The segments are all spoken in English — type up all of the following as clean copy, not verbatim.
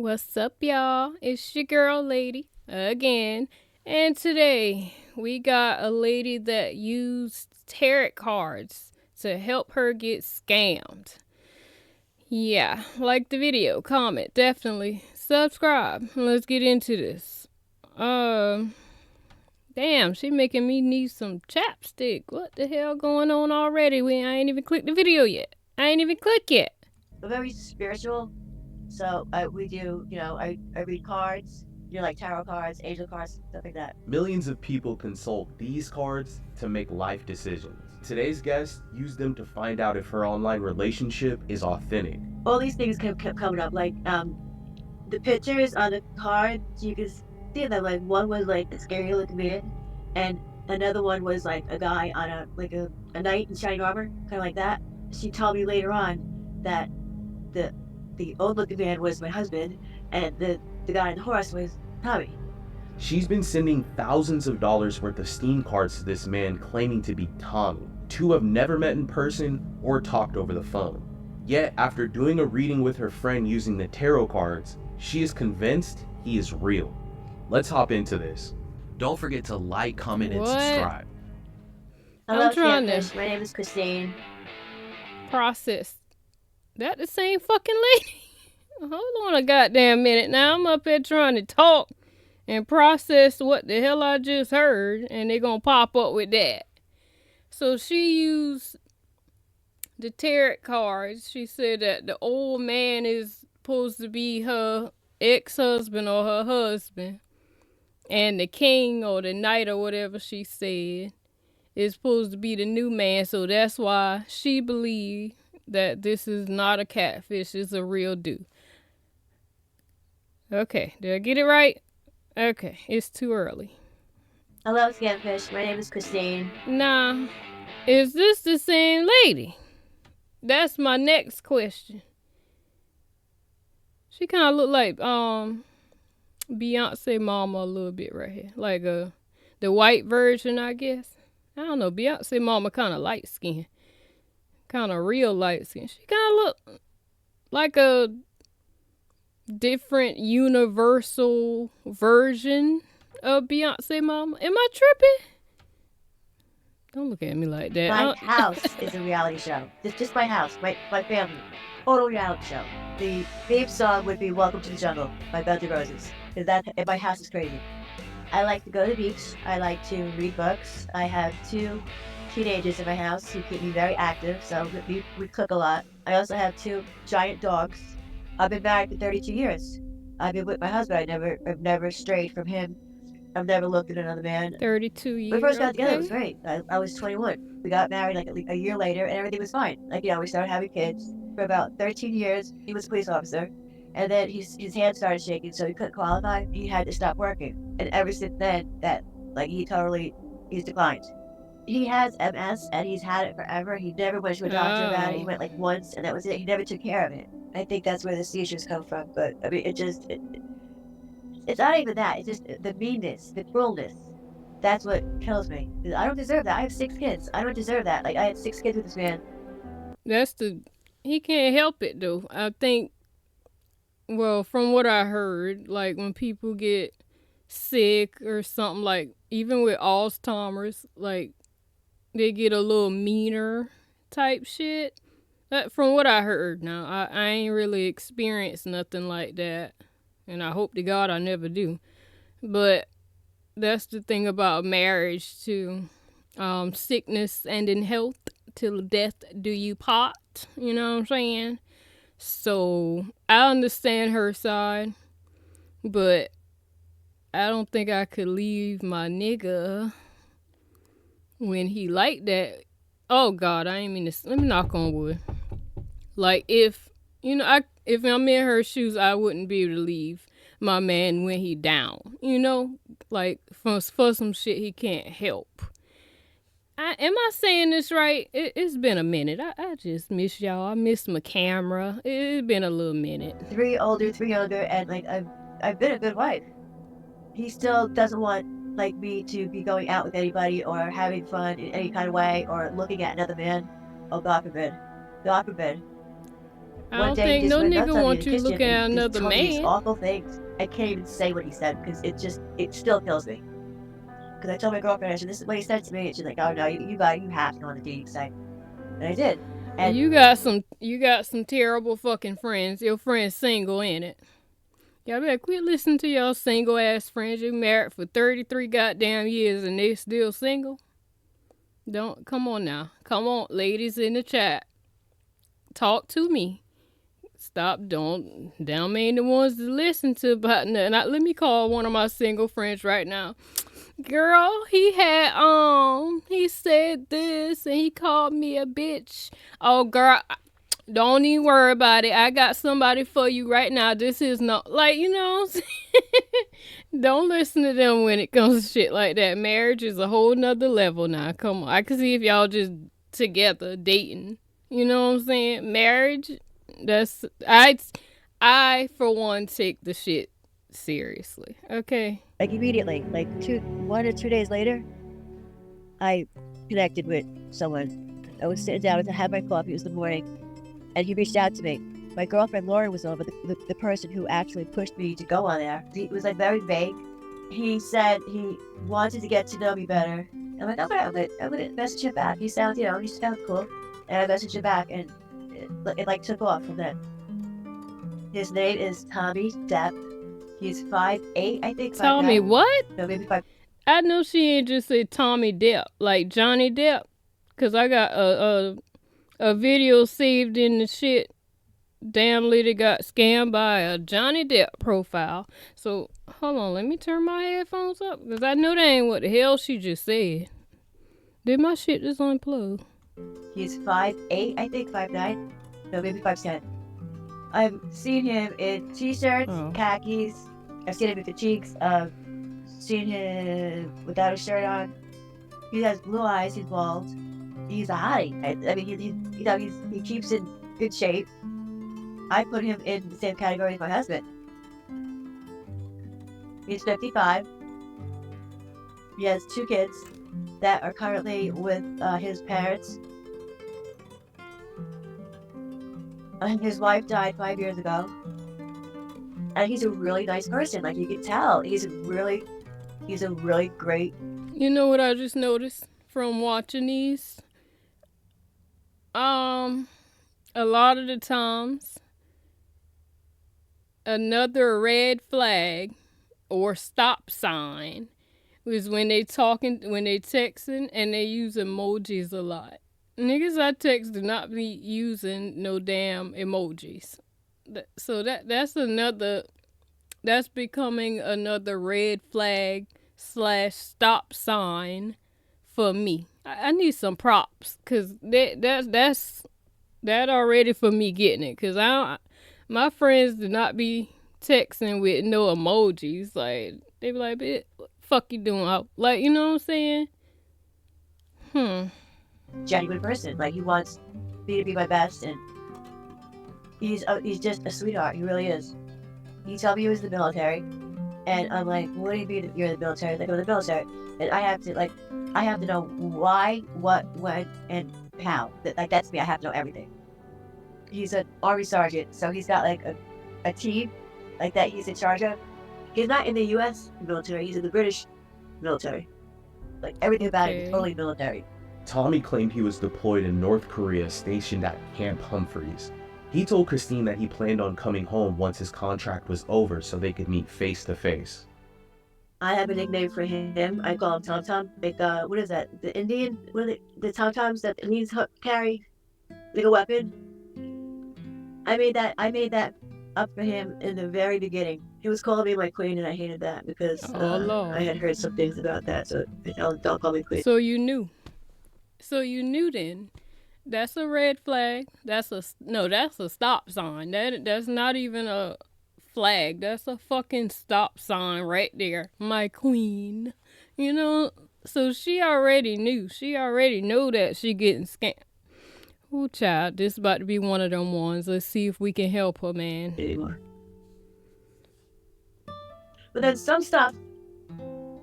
What's up, y'all? It's your girl, Lady, again. And today, we got a lady that used tarot cards to help her get scammed. Yeah, like the video, comment, definitely, subscribe. Let's get into this. Damn, she making me need some chapstick. What the hell going on already? I ain't even clicked the video yet. I ain't even clicked yet. We're very spiritual. So we do, I read cards, like tarot cards, angel cards, stuff like that. Millions of people consult these cards to make life decisions. Today's guest used them to find out if her online relationship is authentic. All these things kept coming up, like the pictures on the cards, you can see them. Like one was like a scary looking man, and another one was like a guy on a knight in shining armor, kind of like that. She told me later on that the old looking man was my husband, and the guy on the horse was Tommy. She's been sending thousands of dollars worth of Steam cards to this man claiming to be Tommy. Two have never met in person or talked over the phone. Yet, after doing a reading with her friend using the tarot cards, she is convinced he is real. Let's hop into this. Don't forget to like, comment, and subscribe. Hello, I'm trying Catfish. to My name is Christine. process. That the same fucking lady? Hold on a goddamn minute. Now I'm up here trying to talk and process what the hell I just heard, and they're gonna pop up with that. So she used the tarot cards. She said that the old man is supposed to be her ex-husband or her husband, and the king or the knight or whatever she said is supposed to be the new man. So that's why she believed that this is not a catfish, it's a real dude. Okay, did I get it right? Okay, it's too early. Hello, Catfish. My name is Christine. Nah, is this the same lady? That's my next question. She kind of look like Beyonce mama a little bit right here, like the white version, I guess. I don't know. Beyonce mama kind of light skin, kind of real light skin. She kind of look like a different universal version of Beyonce mama. Am I tripping? Don't look at me like that. My house is a reality show. It's just my house, my family. Total reality show. The theme song would be Welcome to the Jungle by Guns N' Roses. Because my house is crazy. I like to go to the beach. I like to read books. I have 2 teenagers in my house who keep me very active, so we cook a lot. I also have 2 giant dogs. I've been married for 32 years. I've been with my husband. I've never strayed from him. I've never looked at another man. 32 years. When we first got together, it was great. I was 21. We got married like a year later, and everything was fine. We started having kids. For about 13 years, he was a police officer, and then his hand started shaking, so he couldn't qualify. He had to stop working, and ever since then, he's declined. He has MS, and he's had it forever. He never went to a doctor about it. He went like once, and that was it. He never took care of it. I think that's where the seizures come from. But I mean, it's not even that. It's just the meanness, the cruelness. That's what kills me. I don't deserve that. I have 6 kids. I don't deserve that. Like, I had 6 kids with this man. He can't help it though. I think, well, from what I heard, like when people get sick or something, like even with Alzheimer's, like they get a little meaner type shit. From what I heard. Now, I ain't really experienced nothing like that, and I hope to God I never do. But that's the thing about marriage too. Sickness and in health till death do you part. You know what I'm saying? So I understand her side, but I don't think I could leave my nigga when he like that. Oh God, I ain't mean to. Let me knock on wood. Like if I'm in her shoes, I wouldn't be able to leave my man when he down. Like for some shit he can't help. Am I saying this right? It's been a minute. I just miss y'all. I miss my camera. It's been a little minute. 3 older, 3 younger, and like I've been a good wife. He still doesn't want like me to be going out with anybody or having fun in any kind of way or looking at another man. Oh, God forbid. God forbid. I one don't day he think just no went nuts nigga on me in wants the you kitchen looking at and just another told me these man. awful things. I can't even say what he said because it still kills me. Because I told my girlfriend, I said, this is what he said to me, and she's like, oh no, you have to go on the dating site, and I did. And You got some terrible fucking friends. Your friend's single, ain't it? Y'all better quit listening to y'all single ass friends. You married for 33 goddamn years and they still single. Don't come on now. Come on, ladies in the chat. Talk to me. Stop. Don't mean the ones to listen to about nothing. Let me call one of my single friends right now. Girl, he said this and he called me a bitch. Oh girl, don't even worry about it. I got somebody for you right now. This is not like, you know what I'm saying? Don't listen to them when it comes to shit like that. Marriage is a whole nother level now. Come on. I can see if y'all just together dating. You know what I'm saying? Marriage, that's I for one take the shit seriously. Okay. like immediately, like 1 or 2 days later, I connected with someone. I was sitting down to have my coffee. It was the morning, and he reached out to me. My girlfriend Lauren was on, but the person who actually pushed me to go on there, he was like very vague. He said he wanted to get to know me better. I'm like, okay, I'm gonna message him back. He sounds cool. And I messaged him back, and it like took off from then. His name is Tommy Depp. He's 5'8", I think. Tommy 5'9". what? No, maybe 5. I know she ain't just say Tommy Depp, like Johnny Depp. Cause I got a video saved in the shit. Damn lady got scammed by a Johnny Depp profile. So hold on, let me turn my headphones up. Cause I know that ain't what the hell she just said. Did my shit just unplug? He's 5'8", I think, 5'9". No, maybe 5'10". I've seen him in t-shirts, khakis. I've seen him with the cheeks. I've seen him without a shirt on. He has blue eyes. He's bald. He's a hottie. I mean, he keeps in good shape. I put him in the same category as my husband. He's 55. He has 2 kids that are currently with his parents. His wife died 5 years ago. And he's a really nice person. Like, you can tell. He's a really great. You know what I just noticed from watching these? A lot of the times, another red flag or stop sign was when they texting and they use emojis a lot. Niggas I text do not be using no damn emojis. So that's becoming another red flag / stop sign for me. I need some props because that's already for me getting it. Because my friends do not be texting with no emojis. Like, they be like, bitch, what the fuck you doing? Like, you know what I'm saying? Genuine person. Like, he wants me to be my best, and he's just a sweetheart. He really is. He told me he was in the military, and I'm like, what do you mean you're in the military? Like, I'm in the military, and I have to know why, what, when, and how. That's me. I have to know everything. He's an Army sergeant, so he's got like a team like that he's in charge of. He's not in the U.S. military. He's in the British military. Like, everything about him is totally military. Tommy claimed he was deployed in North Korea, stationed at Camp Humphreys. He told Christine that he planned on coming home once his contract was over so they could meet face to face. I have a nickname for him. I call him Tom Tom. Like, what is that? The Indian? What are the Tom Toms that Indians carry? Like a weapon? I made that up for him in the very beginning. He was calling me my queen, and I hated that because I had heard some things about that. So don't call me queen. So you knew. Then. That's a red flag. That's a stop sign. That's not even a flag. That's a fucking stop sign right there. My queen. You know, so she already knew. She already know that she getting scammed. Oh, child, this about to be one of them ones. Let's see if we can help her, man. Anymore. But then some stuff,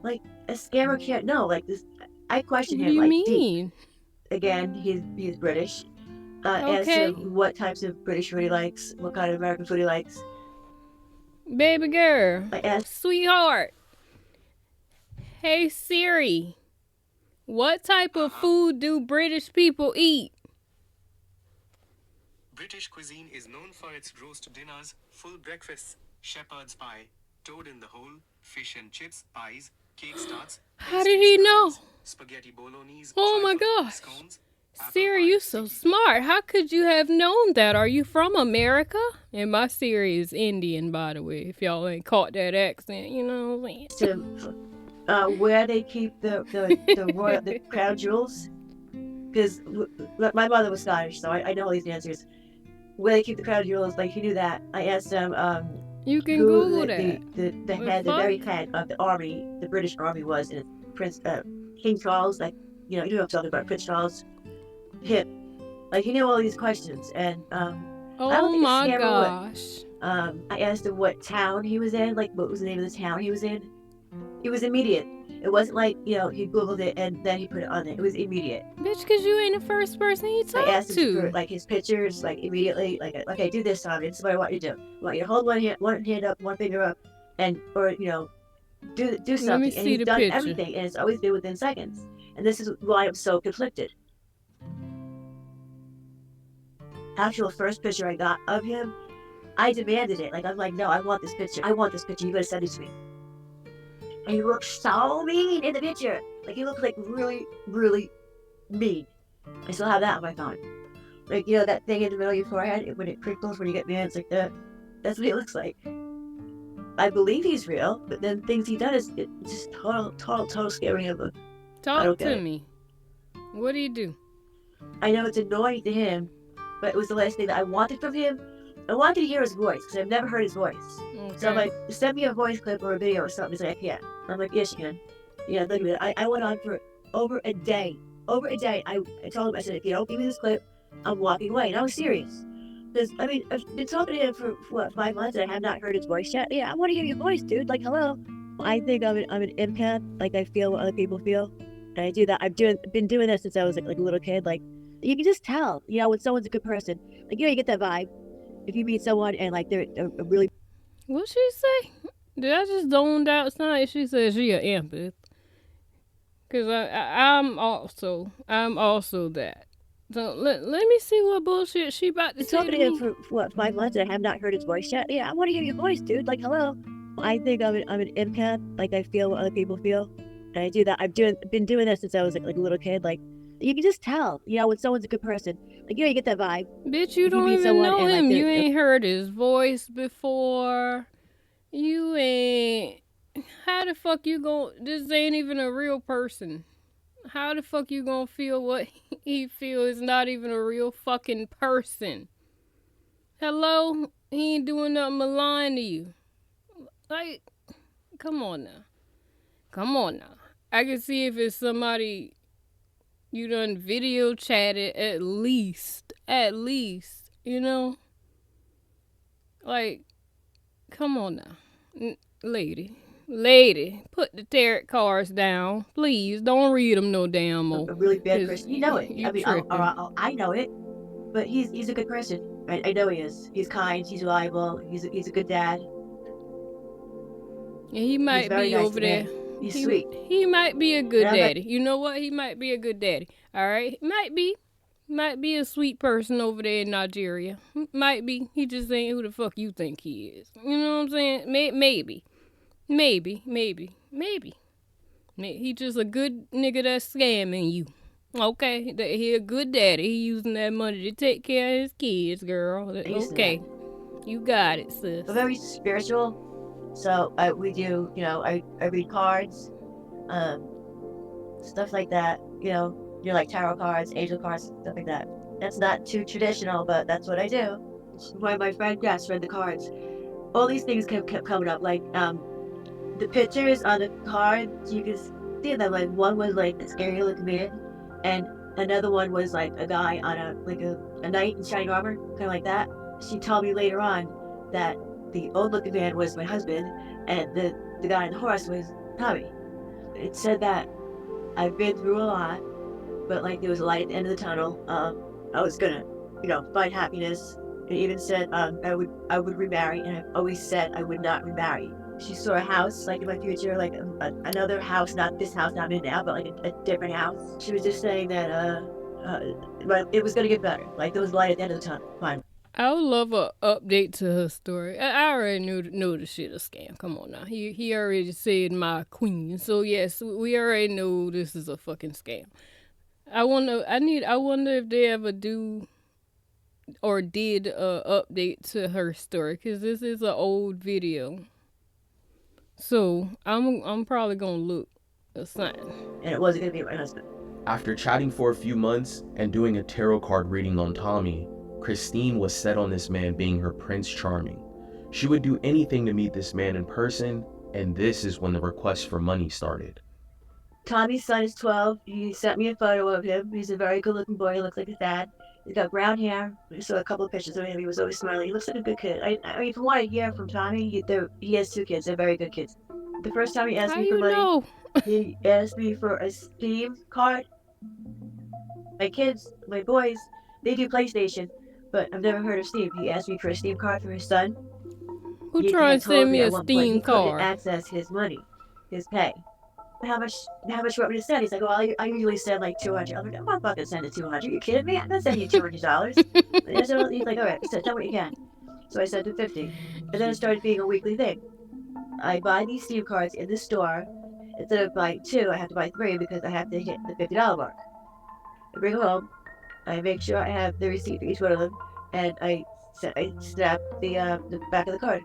like, a scammer can't know. Like this, I question him. What do you like, mean? Again, he's British. As to Okay. what types of British food he likes, what kind of American food he likes. Baby girl. I asked Sweetheart. Hey Siri. What type of food do British people eat? British cuisine is known for its roast dinners, full breakfasts, shepherd's pie, toad in the hole, fish and chips, pies, cake tarts, How did he know? spaghetti bolognese, Oh my trifle, gosh. scones, apple Siri, pie, you so sticky smart. How could you have known that? Are you from America? And my Siri is Indian, by the way, if y'all ain't caught that accent, you know what I'm saying? to where they keep the crown jewels, because my mother was Scottish, so I know all these answers. Where they keep the crown jewels, like he knew that. I asked him You can who Google that. the very head of the army, the British army was, and Prince King Charles, like you know what I'm talking about, Prince Charles, him. Like he knew all these questions, and I don't Oh think it's my scary gosh. I asked him what town he was in, like what was the name of the town he was in. It was immediate. It wasn't like, you know, he Googled it and then he put it on there. It was immediate. Bitch, because you ain't the first person he I asked talked him for to. like his pictures, like immediately, like, okay, do this, Tommy. This is what I want you to do. I want you to hold one hand up, one finger up, and, or, you know, do Let me something. And see he's the done picture. everything, and it's always been within seconds. And this is why I'm so conflicted. Actual first picture I got of him, I demanded it. Like, I'm like, no, I want this picture. I want this picture. You gotta send it to me. And he looked so mean in the picture. Like, he looked like really, really mean. I still have that on my phone. Like, you know, that thing in the middle of your forehead, when it crinkles, when you get mad, it's like that. That's what he looks like. I believe he's real, but then things he does, it's just total scaring of him. Talk to me. What do you do? I know it's annoying to him, but it was the last thing that I wanted from him. I wanted to hear his voice, because I've never heard his voice. Okay. So I'm like, send me a voice clip or a video or something. He's like, yeah. I'm like, yes, you can. Yeah, look at it. I went on for over a day. Over a day. I told him, I said, if you don't give me this clip, I'm walking away. And I was serious. Because, I mean, I've been talking to him for, what, 5 months, and I have not heard his voice yet. Yeah, I want to hear your voice, dude. Like, hello. I think I'm an empath. Like, I feel what other people feel. And I do that. I've been doing this since I was like a little kid. Like, you can just tell, you know, when someone's a good person. Like, you know, you get that vibe. If you meet someone and, like, they're a really... What she say? Did I just zoned out something? She said she an empath. Because I'm also that. So let me see what bullshit she about to say talking to to him me. for, what, 5 months, and I have not heard his voice yet. Yeah, I want to hear your voice, dude. Like, hello. I think I'm an empath. Like, I feel what other people feel. And I do that. I've been doing this since I was like a little kid. Like, you can just tell, you know, when someone's a good person. Like, you know, you get that vibe. Bitch, you If you don't meet even someone know and, like, him. they're- You ain't heard his voice before. You ain't. How the fuck you gon' This ain't even a real person. How the fuck you gonna feel what he feel is not even a real fucking person? Hello? He ain't doing nothing malign to you. Like, come on now. Come on now. I can see if it's somebody you done video chatted at least, you know? Like, come on now. Lady, put the tarot cards down. Please, don't read them no damn more. a really bad 'Cause person. You know it. You I mean, tripping. I know it. But he's a good person. I know he is. He's kind. He's reliable. He's a good dad. And he might very be nice over to me. there. He's sweet. He might be a good And I'm like- daddy. You know what? He might be a good daddy. All right? Might be a sweet person over there in Nigeria. Might be. He just ain't who the fuck you think he is. You know what I'm saying? Maybe. He just a good nigga that's scamming you. Okay, he a good daddy. He using that money to take care of his kids, girl. Okay, you got it, sis. We're very spiritual. So we do, you know, I read cards, stuff like that. You know, you're like tarot cards, angel cards, stuff like that. That's not too traditional, but that's what I do. When my friend Jess read the cards, all these things kept coming up. Like the pictures on the cards, you can see them. Like one was like a scary looking man, and another one was like a guy on a knight in shining armor, kind of like that. She told me later on that the old looking man was my husband, and the guy on the horse was Tommy. It said that I've been through a lot, but like there was a light at the end of the tunnel. I was gonna find happiness. And even said I would remarry, and I always said I would not remarry. She saw a house like in my future, like another house, not this house I'm in now, but like a different house. She was just saying that it was gonna get better. Like there was light at the end of the tunnel. Finally. I would love a update to her story. I already knew the shit a scam. Come on now. He already said my queen. So yes, we already know this is a fucking scam. I wonder if they ever do or did a update to her story, because this is an old video. So I'm probably gonna look a sign. And it wasn't gonna be my husband. After chatting for a few months and doing a tarot card reading on Tommy, Christine was set on this man being her Prince Charming. She would do anything to meet this man in person, and this is when the request for money started. Tommy's son is 12. He sent me a photo of him. He's a very good looking boy. He looks like his dad. He's got brown hair. I saw a couple of pictures of him. He was always smiling. He looks like a good kid. I mean, from what I hear from Tommy, he has 2 kids. They're very good kids. The first time he asked How me for you money, know? he asked me for a Steam card. My kids, my boys, they do PlayStation, but I've never heard of Steam. He asked me for a Steam card for his son. Who He trying had to told send me at a one point Steam he couldn't card? access his money, his pay. How much you want me to send? He's like, well, I usually send like 200. I'm like, I'm not fucking sending 200. You kidding me? I'm not sending you $200. He's like, all right, send what you can. So I sent him 50. And then it started being a weekly thing. I buy these Steam cards in the store. Instead of buying 2, I have to buy 3 because I have to hit the $50 mark. I bring them home. I make sure I have the receipt for each one of them, and I snap the back of the card.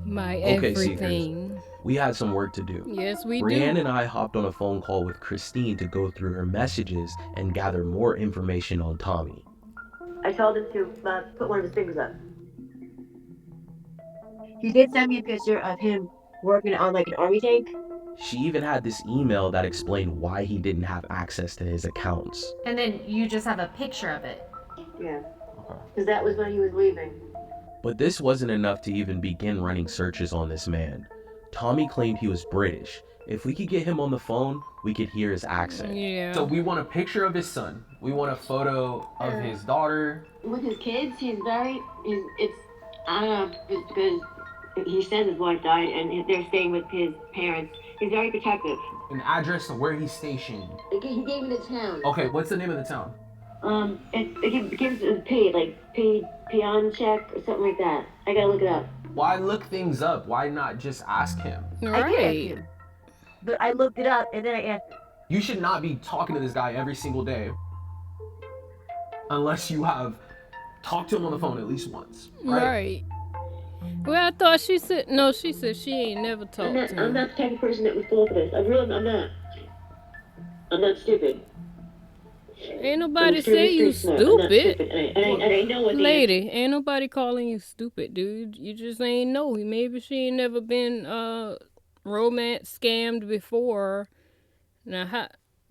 My Okay, everything. Seekers, we had some work to do. Yes, we Brienne do. and I hopped on a phone call with Christine to go through her messages and gather more information on Tommy. I told him to put one of his fingers up. He did send me a picture of him working on like an army tank. She even had this email that explained why he didn't have access to his accounts. And then you just have a picture of it. Yeah. Okay. Because that was when he was leaving. But this wasn't enough to even begin running searches on this man. Tommy claimed he was British. If we could get him on the phone, we could hear his accent. Yeah. So we want a picture of his son. We want a photo of his daughter. With his kids, I don't know, it's because he says his wife died and they're staying with his parents. He's very protective. An address of where he's stationed. He gave me the town. Okay, what's the name of the town? It gives a P, like Pionchek or something like that. I gotta look it up. Why look things up? Why not just ask him? I did Right. ask him. But I looked it up and then I asked him. You should not be talking to this guy every single day. Unless you have talked to him on the phone at least once. Right. Well, I thought she said no. She said she ain't never talked to him. I'm not the type of person that would fall for this. I'm not. I'm not stupid. Ain't nobody say you stupid. And I know what Lady, ain't nobody calling you stupid, dude. You just ain't know. Maybe she ain't never been romance scammed before. Now,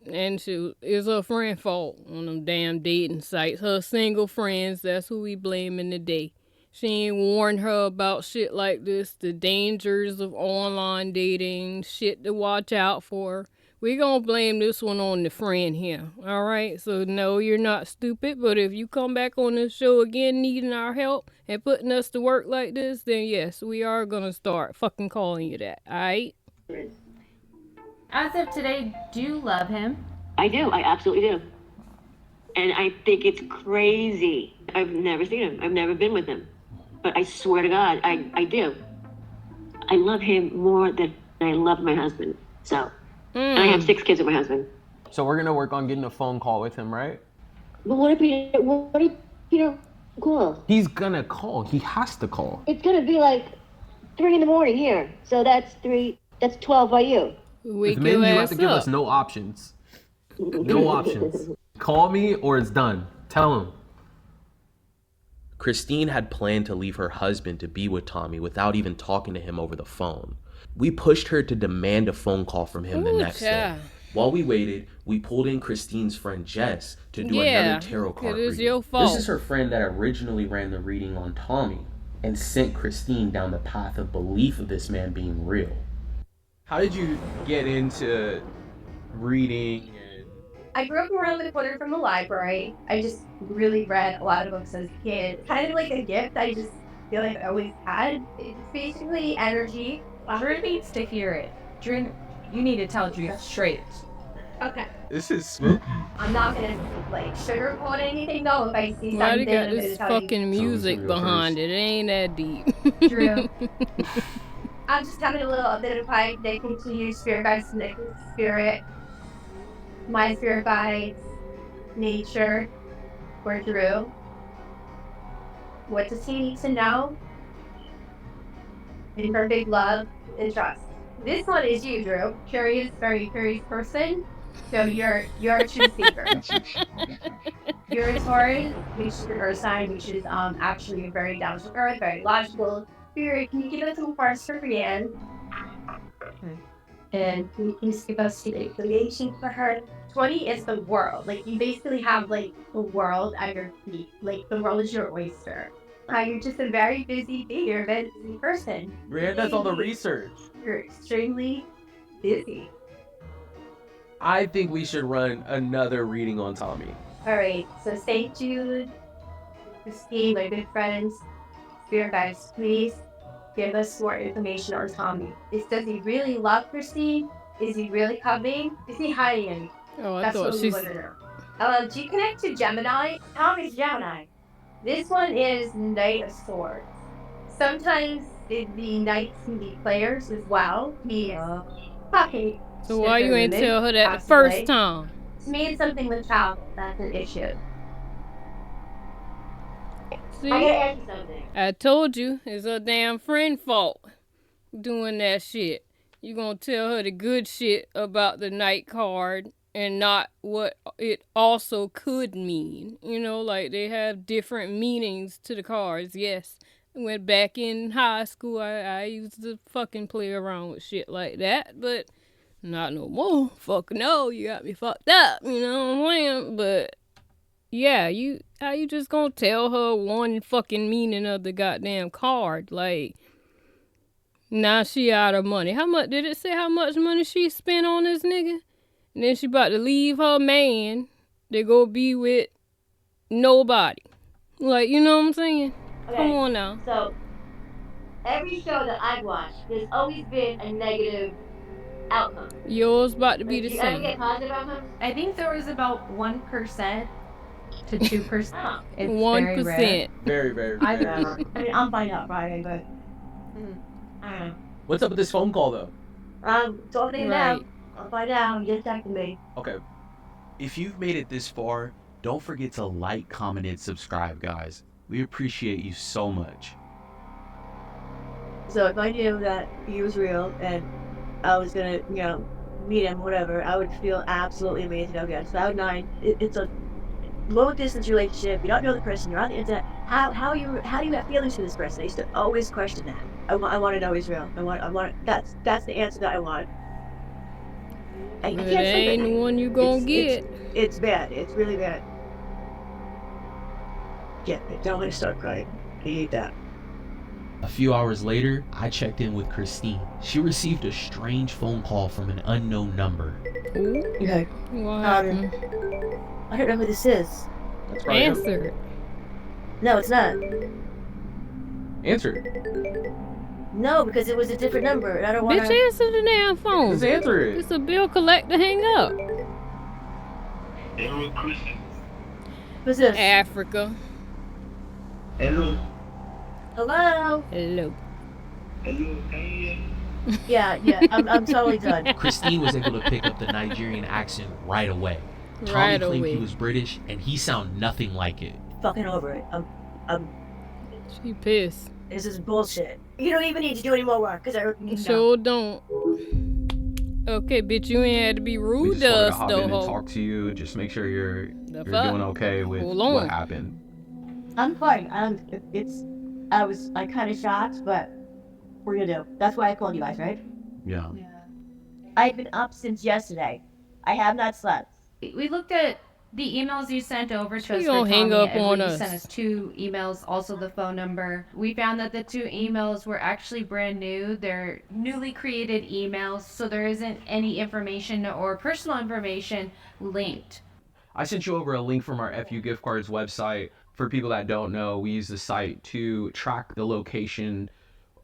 and it's her friend fault on them damn dating sites. Her single friends, that's who we blaming today. She ain't warned her about shit like this, the dangers of online dating, shit to watch out for. We gonna blame this one on the friend here, alright? So no, you're not stupid, but if you come back on this show again needing our help and putting us to work like this, then yes, we are gonna start fucking calling you that, alright? As of today, do you love him? I do. I absolutely do. And I think it's crazy. I've never seen him. I've never been with him. But I swear to God, I do. I love him more than I love my husband. So, and I have 6 kids with my husband. So we're gonna work on getting a phone call with him, right? But what if he don't call? He's gonna call. He has to call. It's gonna be like 3 a.m. here. So that's 12 by you. Wake Men, your you have ass to give us up. no options. No options. Call me or it's done. Tell him. Christine had planned to leave her husband to be with Tommy without even talking to him over the phone. We pushed her to demand a phone call from him the Ooh, next day. child. While we waited, we pulled in Christine's friend Jess to do Yeah, another tarot card it is reading. your fault. This is her friend that originally ran the reading on Tommy and sent Christine down the path of belief of this man being real. How did you get into reading and I grew up around the corner from the library. I just really read a lot of books as a kid. Kind of like a gift I just feel like I always had. It's basically energy. Drew needs to hear it. Drew, you need to tell Drew straight. Okay. This is spooky. I'm not gonna like sugarcoat anything though. If I see Why they something, got I'm this gonna tell you. fucking who's music gonna go behind first? it? It ain't that deep. Drew. I'm just having a little identified connecting to you, spirit guides, connecting to spirit. My spirit guides, nature, for Drew. What does he need to know? In perfect love and trust. This one is you, Drew. Curious, very curious person. So you're a truth seeker. You're a Taurus, which is an earth sign, which is actually very down to earth, very logical. Spirit, can you give us some parts for Brienne? And can you please give us the inclination for her? 20 is the world. Like you basically have like the world at your feet. Like the world is your oyster. You're just a very busy bee. You're a very busy person. Brienne does all the research. You're extremely busy. I think we should run another reading on Tommy. All right. So St. Jude, Christine, my good friends, spirit guides, please give us more information on Tommy. Does he really love Christine? Is he really coming? Is he hiding anything? Oh, I That's thought what we she's. want to know. Do you connect to Gemini? Tommy's Gemini. This one is Knight of Swords. Sometimes the knights can be players as well. He pocket. So why you ain't tell her that the first time? To me, it's something with child. That's an issue. See, I gotta ask you something. I told you, it's her damn friend fault doing that shit. You gonna tell her the good shit about the night card and not what it also could mean. You know, like they have different meanings to the cards. Yes, I went back in high school. I used to fucking play around with shit like that, but not no more. Fuck no, you got me fucked up. You know what I'm saying? But yeah, how you just gonna tell her one fucking meaning of the goddamn card? Like, now she out of money. How much did it say? How much money she spent on this nigga? And then she about to leave her man to go be with nobody. Like, you know what I'm saying? Okay. Come on now. So, every show that I've watched, there's always been a negative outcome. Yours about to be the Do you ever same. get positive outcomes? I think there was about 1% to 2%. Oh. It's 1%. Very, very, I very. don't know. I mean, I'll find out Friday, but I don't know. What's up with this phone call though? It's opening Right. now. I'll find out. Just text me. Okay. If you've made it this far, don't forget to like, comment, and subscribe, guys. We appreciate you so much. So if I knew that he was real and I was gonna, meet him, whatever, I would feel absolutely amazing. Okay, so Cloud 9, it's a long distance relationship. You don't know the person. You're on the internet. How do you have feelings for this person? I used to always question that. I want to know he's real. I want. That's the answer that I want. I But can't it sleep at ain't the night. one you gonna get. It's bad. It's really bad. Yeah, don't let me start crying. I hate that. A few hours later, I checked in with Christine. She received a strange phone call from an unknown number. Ooh, Okay. what happened? I don't know who this is. That's right. Answer it. No, it's not. Answer it. No, because it was a different number, and I don't want Bitch, to. answer the damn phone. Just answer it. It's a bill collector. Hang up. Hello, Chris. Who's this? Africa. Hello. Hello. Hello. Hello. Can you hear me? Yeah. I'm totally done. Christine was able to pick up the Nigerian accent right away. Tommy Right claimed away. he was British, and he sounded nothing like it. Fucking over it. She pissed. This is bullshit. You don't even need to do any more work, because I already know. Sure don't. Okay, bitch, you ain't had to be We rude just to wanted us, to hop though, in and ho. talk to you. Just make sure you're The fuck? doing okay with Hold on. what happened. I'm fine. I kind of shocked, but we're gonna do. That's why I called you guys, right? Yeah. I've been up since yesterday. I have not slept. We looked at The emails you sent over to She us for gonna hang Tommy, up I on believe you sent us. us 2 emails, also the phone number. We found that the 2 emails were actually brand new. They're newly created emails, so there isn't any information or personal information linked. I sent you over a link from our FU Gift Cards website. For people that don't know, we use the site to track the location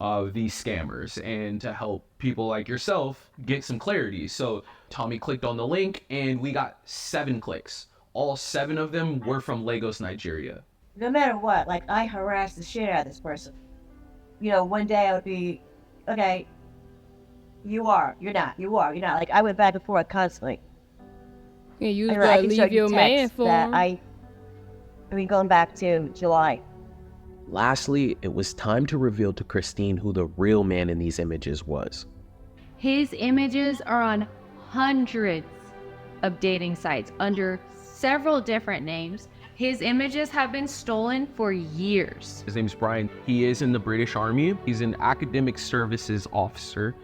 of these scammers and to help people like yourself get some clarity. So Tommy clicked on the link and we got 7 clicks. All 7 of them were from Lagos, Nigeria. No matter what, like, I harassed the shit out of this person. You know, one day I would be, okay, you are, you're not, you are, you're not. Like, I went back and forth constantly. And you I gotta can show leave you your man texts for that him. I mean, going back to July. Lastly, it was time to reveal to Christine who the real man in these images was. His images are on hundreds of dating sites under several different names. His images have been stolen for years. His name's Brian. He is in the British Army. He's an academic services officer.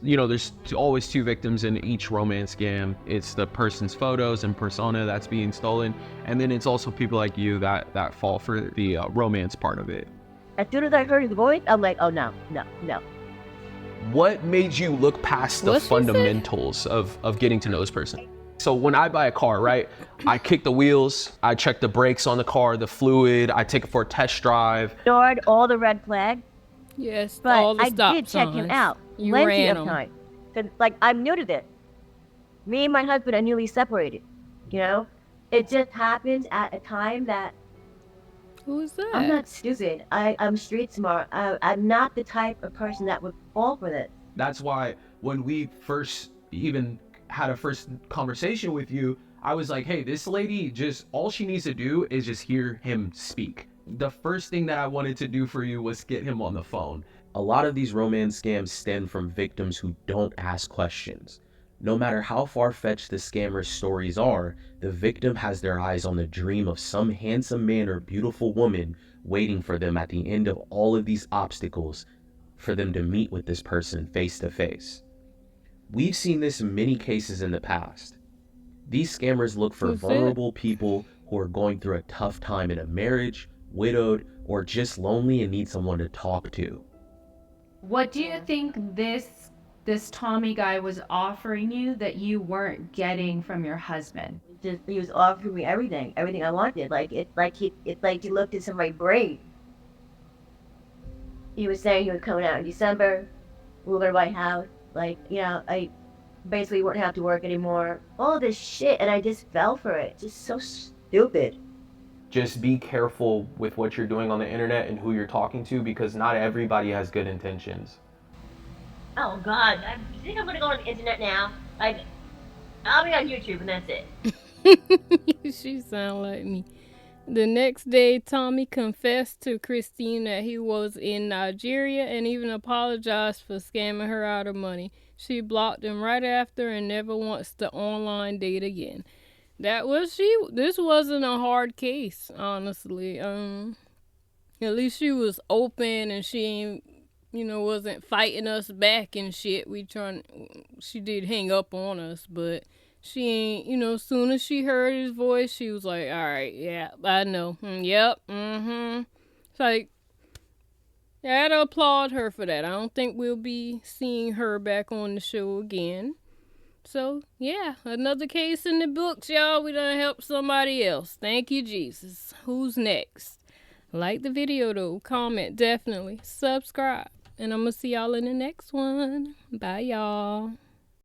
You know, there's always 2 victims in each romance scam. It's the person's photos and persona that's being stolen, and then it's also people like you that fall for the romance part of it. As soon as I heard his voice, I'm like, oh no, no, no. What made you look past the What'd she say? fundamentals of getting to know this person? So when I buy a car, right, I kick the wheels, I check the brakes on the car, the fluid, I take it for a test drive. Ignored all the red flags, Yes, but all the I stop did check him signs. out You plenty ran of 'em. time. Cause like, I'm new to this. Me and my husband are newly separated. You know, it just happened at a time that Who is that? I'm not stupid. I'm street smart. I'm not the type of person that would fall for this. That's why when we first even had a first conversation with you, I was like, hey, this lady, just all she needs to do is just hear him speak. The first thing that I wanted to do for you was get him on the phone. A lot of these romance scams stem from victims who don't ask questions. No matter how far-fetched the scammer's stories are, the victim has their eyes on the dream of some handsome man or beautiful woman waiting for them at the end of all of these obstacles for them to meet with this person face to face. We've seen this in many cases in the past. These scammers look for Who's that? vulnerable people who are going through a tough time in a marriage, widowed, or just lonely and need someone to talk to. What do you think this Tommy guy was offering you that you weren't getting from your husband? Just he was offering me everything I wanted. It's like he looked into my brain. He was saying he was coming out in December, move to my house. Like, you know, I basically wouldn't have to work anymore. All this shit, and I just fell for it. Just so stupid. Just be careful with what you're doing on the internet and who you're talking to, because not everybody has good intentions. Oh God, you think I'm gonna go on the internet now? Like, I'll be on YouTube and that's it. She sound like me. The next day, Tommy confessed to Christine that he was in Nigeria and even apologized for scamming her out of money. She blocked him right after and never wants to online date again. This wasn't a hard case, honestly. At least she was open and she ain't, wasn't fighting us back and shit. She did hang up on us, but she ain't, soon as she heard his voice, she was like, all right, yeah, I know. Yep, It's like, I gotta applaud her for that. I don't think we'll be seeing her back on the show again. So, yeah, another case in the books, y'all. We done helped somebody else. Thank you, Jesus. Who's next? Like the video, though. Comment, definitely. Subscribe. And I'm gonna see y'all in the next one. Bye, y'all.